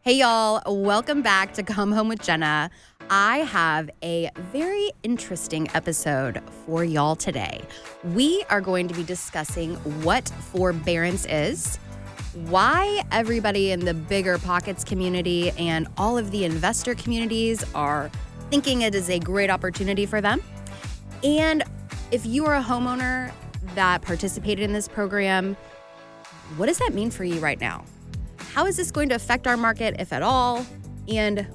Hey y'all, welcome back to Come Home with Jennah. I have a very interesting episode for y'all today. We are going to be discussing what forbearance is, why everybody in the bigger pockets community and all of the investor communities are thinking it is a great opportunity for them, and if you are a homeowner that participated in this program, what does that mean for you right now? How is this going to affect our market, if at all? And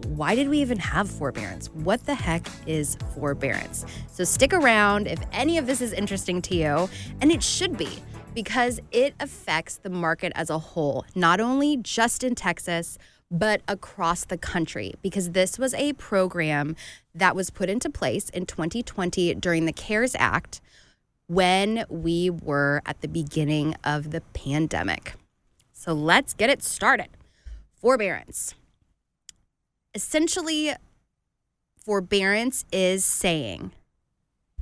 why did we even have forbearance? What the heck is forbearance? So stick around if any of this is interesting to you, and it should be, because it affects the market as a whole, not only just in Texas, but across the country, because this was a program that was put into place in 2020 during the CARES Act when we were at the beginning of the pandemic. So let's get it started. Forbearance. Essentially, forbearance is saying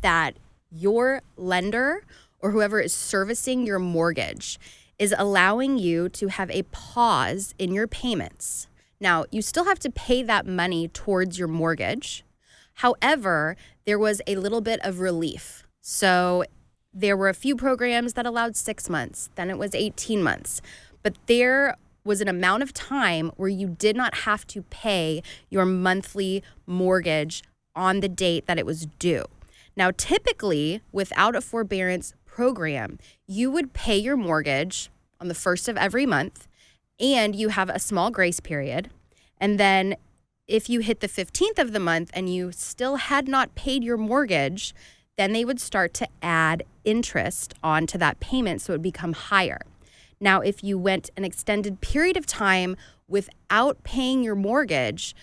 that your lender or whoever is servicing your mortgage is allowing you to have a pause in your payments. Now, you still have to pay that money towards your mortgage. However, there was a little bit of relief. So there were a few programs that allowed 6 months, then it was 18 months. But there was an amount of time where you did not have to pay your monthly mortgage on the date that it was due. Now, typically, without a forbearance program, you would pay your mortgage on the first of every month, and you have a small grace period. And then if you hit the 15th of the month and you still had not paid your mortgage, then they would start to add interest onto that payment, so it would become higher. Now, if you went an extended period of time without paying your mortgage,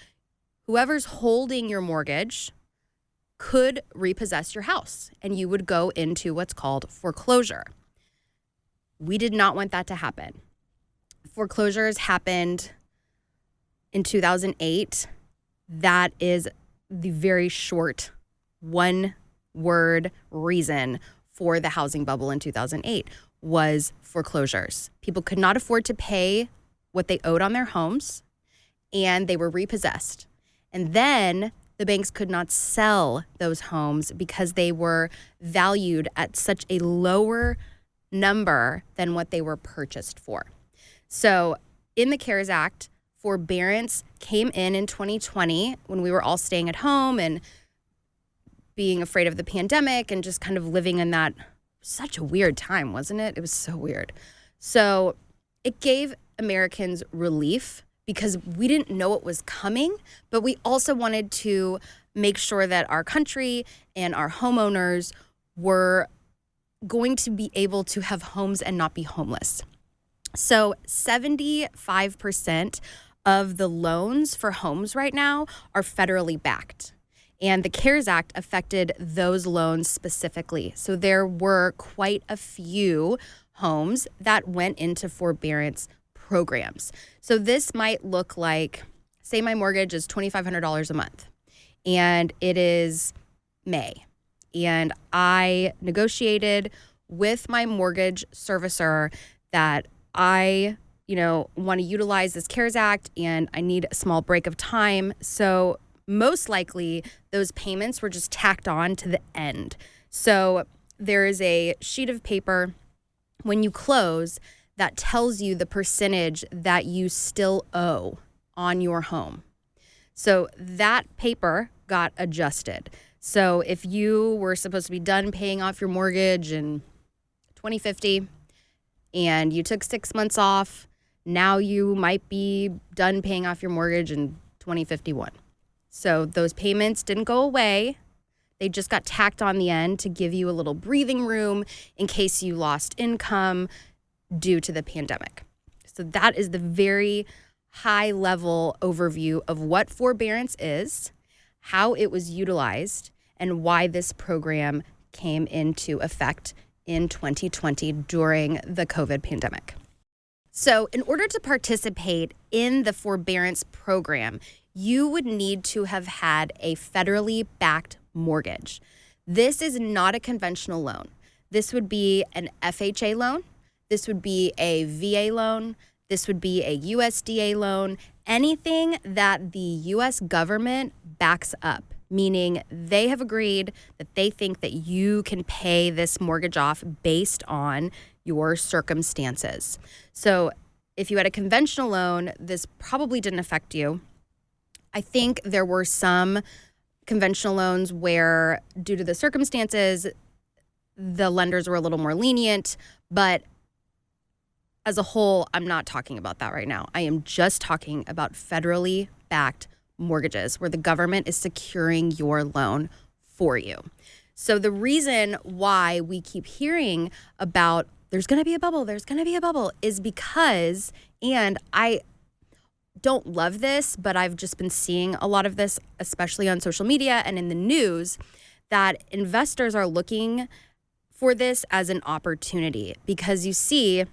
whoever's holding your mortgage could repossess your house and you would go into what's called foreclosure. We did not want that to happen. Foreclosures happened in 2008. That is the very short one-word reason for the housing bubble in 2008. Was foreclosures. People could not afford to pay what they owed on their homes, and they were repossessed. And then the banks could not sell those homes because they were valued at such a lower number than what they were purchased for. So in the CARES Act, forbearance came in 2020 when we were all staying at home and being afraid of the pandemic and just kind of living in that such a weird time, wasn't it? It was so weird. So it gave Americans relief because we didn't know what was coming, but we also wanted to make sure that our country and our homeowners were going to be able to have homes and not be homeless. So 75% of the loans for homes right now are federally backed. And the CARES Act affected those loans specifically. So there were quite a few homes that went into forbearance programs. So this might look like, say my mortgage is $2,500 a month, and it is May. And I negotiated with my mortgage servicer that I, want to utilize this CARES Act and I need a small break of time. So most likely, those payments were just tacked on to the end. So there is a sheet of paper when you close that tells you the percentage that you still owe on your home. So that paper got adjusted. So if you were supposed to be done paying off your mortgage in 2050 and you took 6 months off, now you might be done paying off your mortgage in 2051. So those payments didn't go away. They just got tacked on the end to give you a little breathing room in case you lost income due to the pandemic. So that is the very high level overview of what forbearance is, how it was utilized, and why this program came into effect in 2020 during the COVID pandemic. So in order to participate in the forbearance program, you would need to have had a federally backed mortgage. This is not a conventional loan. This would be an FHA loan. This would be a VA loan. This would be a USDA loan, anything that the US government backs up, meaning they have agreed that they think that you can pay this mortgage off based on your circumstances. So if you had a conventional loan, this probably didn't affect you. I think there were some conventional loans where, due to the circumstances, the lenders were a little more lenient, but as a whole, I'm not talking about that right now. I am just talking about federally backed mortgages where the government is securing your loan for you. So the reason why we keep hearing about there's going to be a bubble, is because, and I don't love this, but I've just been seeing a lot of this, especially on social media and in the news, that investors are looking for this as an opportunity because you see,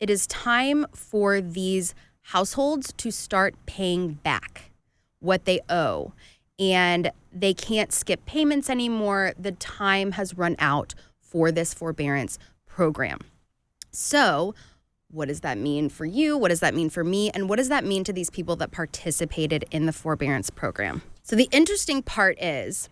it is time for these households to start paying back what they owe, and they can't skip payments anymore. The time has run out for this forbearance program. So what does that mean for you? What does that mean for me? And what does that mean to these people that participated in the forbearance program? So the interesting part is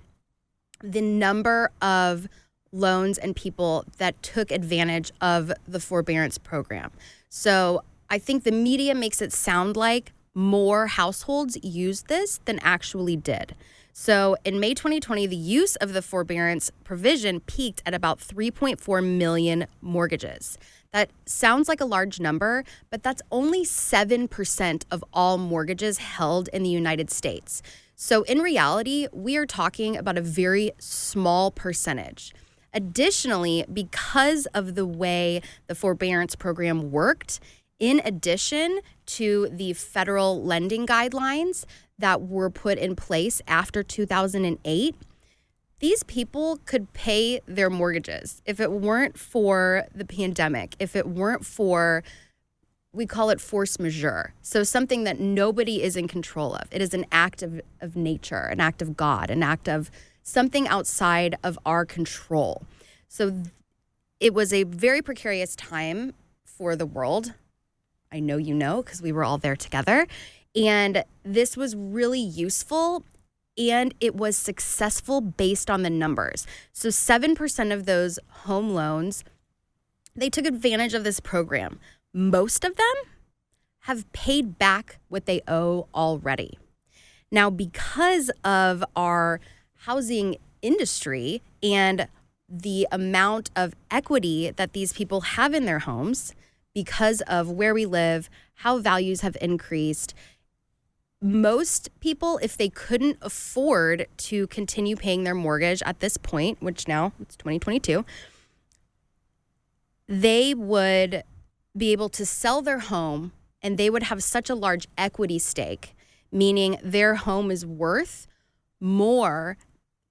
the number of loans and people that took advantage of the forbearance program. So I think the media makes it sound like more households used this than actually did. So in May 2020, the use of the forbearance provision peaked at about 3.4 million mortgages. That sounds like a large number, but that's only 7% of all mortgages held in the United States. So in reality, we are talking about a very small percentage. Additionally, because of the way the forbearance program worked, in addition to the federal lending guidelines that were put in place after 2008, these people could pay their mortgages if it weren't for the pandemic, if it weren't for, we call it force majeure. So something that nobody is in control of. It is an act of nature, an act of God, an act of something outside of our control. So it was a very precarious time for the world. I know you know, because we were all there together. And this was really useful, and it was successful based on the numbers. So 7% of those home loans, they took advantage of this program. Most of them have paid back what they owe already. Now, because of our housing industry and the amount of equity that these people have in their homes, because of where we live, how values have increased, most people, if they couldn't afford to continue paying their mortgage at this point, which now it's 2022, they would be able to sell their home, and they would have such a large equity stake, meaning their home is worth more,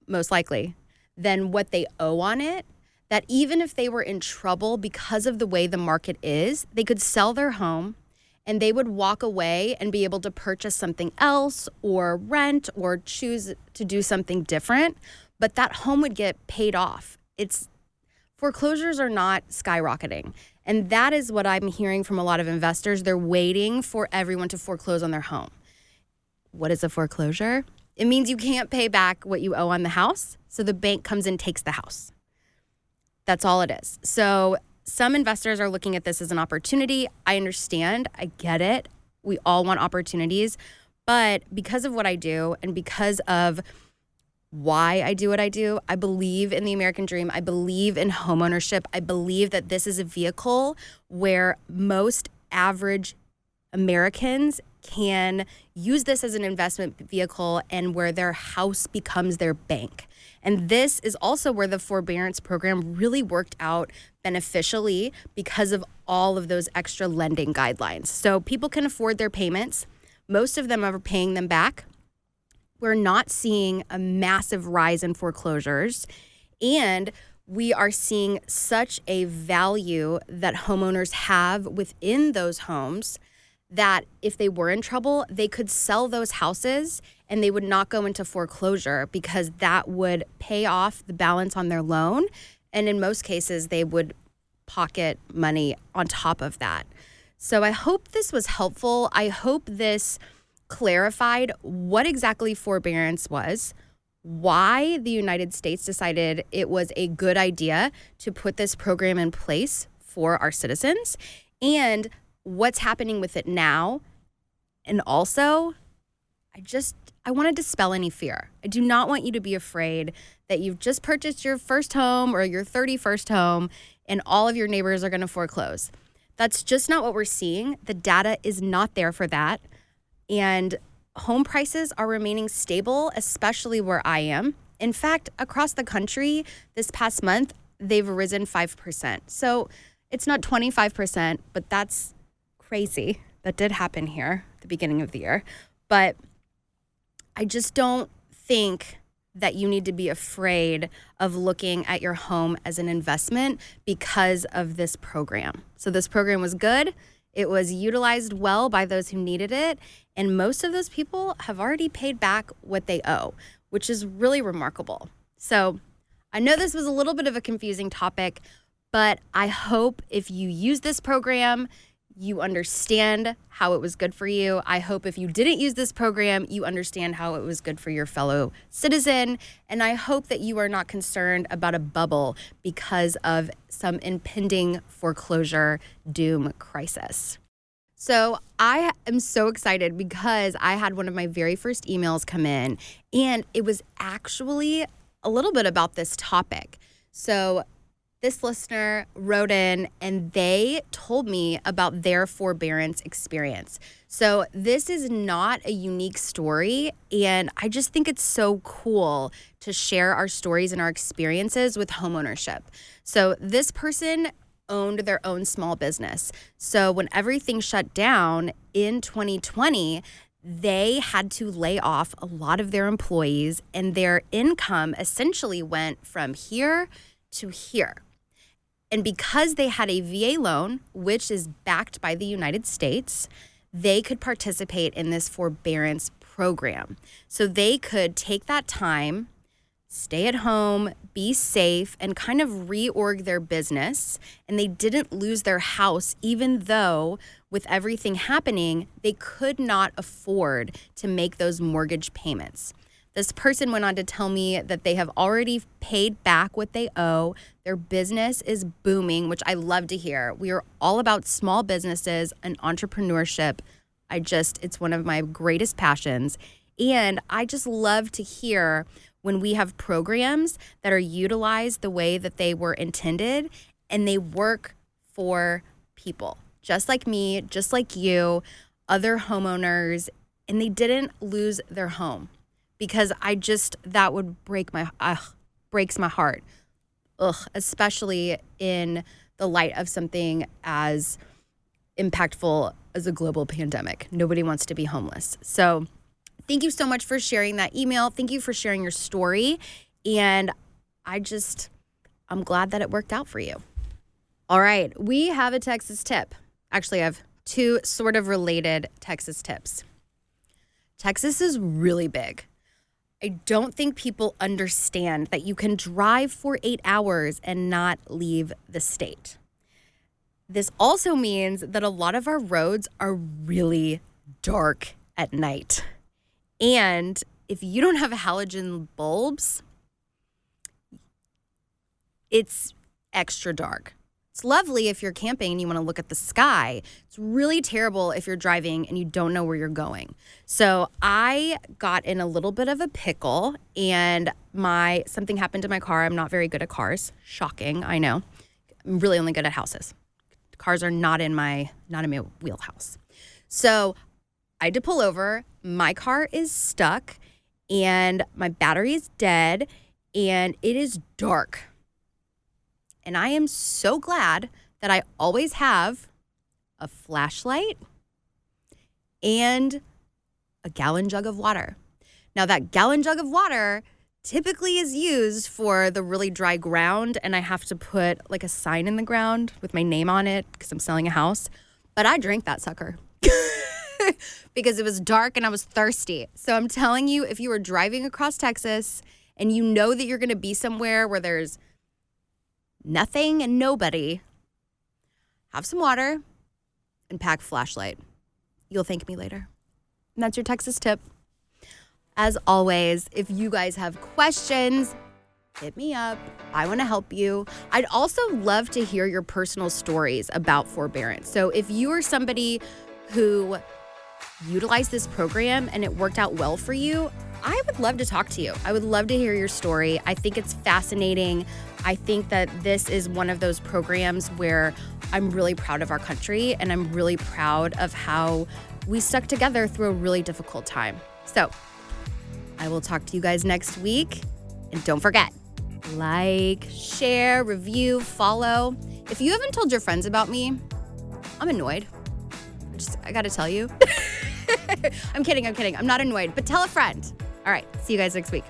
most likely, than what they owe on it, that even if they were in trouble because of the way the market is, they could sell their home and they would walk away and be able to purchase something else or rent or choose to do something different, but that home would get paid off. Foreclosures are not skyrocketing. And that is what I'm hearing from a lot of investors. They're waiting for everyone to foreclose on their home. What is a foreclosure? It means you can't pay back what you owe on the house, so the bank comes and takes the house. That's all it is. So some investors are looking at this as an opportunity. I understand. I get it. We all want opportunities. But because of what I do and because of why I do what I do, I believe in the American dream. I believe in homeownership. I believe that this is a vehicle where most average Americans can use this as an investment vehicle and where their house becomes their bank. And this is also where the forbearance program really worked out beneficially because of all of those extra lending guidelines. So people can afford their payments. Most of them are paying them back. We're not seeing a massive rise in foreclosures. And we are seeing such a value that homeowners have within those homes that if they were in trouble, they could sell those houses and they would not go into foreclosure because that would pay off the balance on their loan. And in most cases, they would pocket money on top of that. So I hope this was helpful. I hope this clarified what exactly forbearance was, why the United States decided it was a good idea to put this program in place for our citizens, and what's happening with it now. And also, I want to dispel any fear. I do not want you to be afraid that you've just purchased your first home or your 31st home and all of your neighbors are going to foreclose. That's just not what we're seeing. The data is not there for that. And home prices are remaining stable, especially where I am. In fact, across the country this past month, they've risen 5%. So it's not 25%, but that's crazy. That did happen here at the beginning of the year. But I just don't think that you need to be afraid of looking at your home as an investment because of this program. So this program was good. It was utilized well by those who needed it. And most of those people have already paid back what they owe, which is really remarkable. So I know this was a little bit of a confusing topic, but I hope if you use this program, you understand how it was good for you. I hope if you didn't use this program, you understand how it was good for your fellow citizen. And I hope that you are not concerned about a bubble because of some impending foreclosure doom crisis. So I am so excited because I had one of my very first emails come in, and it was actually a little bit about this topic. So this listener wrote in and they told me about their forbearance experience. So this is not a unique story, and I just think it's so cool to share our stories and our experiences with homeownership. So this person owned their own small business. So when everything shut down in 2020, they had to lay off a lot of their employees, and their income essentially went from here to here. And because they had a VA loan, which is backed by the United States, they could participate in this forbearance program. So they could take that time, stay at home, be safe, and kind of reorg their business. And they didn't lose their house, even though with everything happening, they could not afford to make those mortgage payments. This person went on to tell me that they have already paid back what they owe. Their business is booming, which I love to hear. We are all about small businesses and entrepreneurship. It's one of my greatest passions. And I just love to hear when we have programs that are utilized the way that they were intended and they work for people, just like me, just like you, other homeowners, and they didn't lose their home. Because that would breaks my heart, especially in the light of something as impactful as a global pandemic. Nobody wants to be homeless. So thank you so much for sharing that email. Thank you for sharing your story. And I'm glad that it worked out for you. All right, we have a Texas tip. Actually, I have two sort of related Texas tips. Texas is really big. I don't think people understand that you can drive for 8 hours and not leave the state. This also means that a lot of our roads are really dark at night. And if you don't have halogen bulbs, it's extra dark. It's lovely if you're camping and you want to look at the sky. It's really terrible if you're driving and you don't know where you're going. So I got in a little bit of a pickle and something happened to my car. I'm not very good at cars. Shocking, I know. I'm really only good at houses. Cars are not in my wheelhouse. So I had to pull over. My car is stuck and my battery is dead and it is dark. And I am so glad that I always have a flashlight and a gallon jug of water. Now, that gallon jug of water typically is used for the really dry ground, and I have to put like a sign in the ground with my name on it because I'm selling a house. But I drank that sucker because it was dark and I was thirsty. So I'm telling you, if you are driving across Texas and you know that you're going to be somewhere where there's nothing and nobody, have some water and pack a flashlight. You'll thank me later. And that's your Texas tip. As always, if you guys have questions, hit me up. I want to help you. I'd also love to hear your personal stories about forbearance. So if you are somebody who utilized this program and it worked out well for you, I would love to talk to you. I would love to hear your story. I think it's fascinating. I think that this is one of those programs where I'm really proud of our country, and I'm really proud of how we stuck together through a really difficult time. So I will talk to you guys next week. And don't forget, like, share, review, follow. If you haven't told your friends about me, I'm annoyed. I gotta tell you. I'm kidding. I'm not annoyed, but tell a friend. All right, see you guys next week.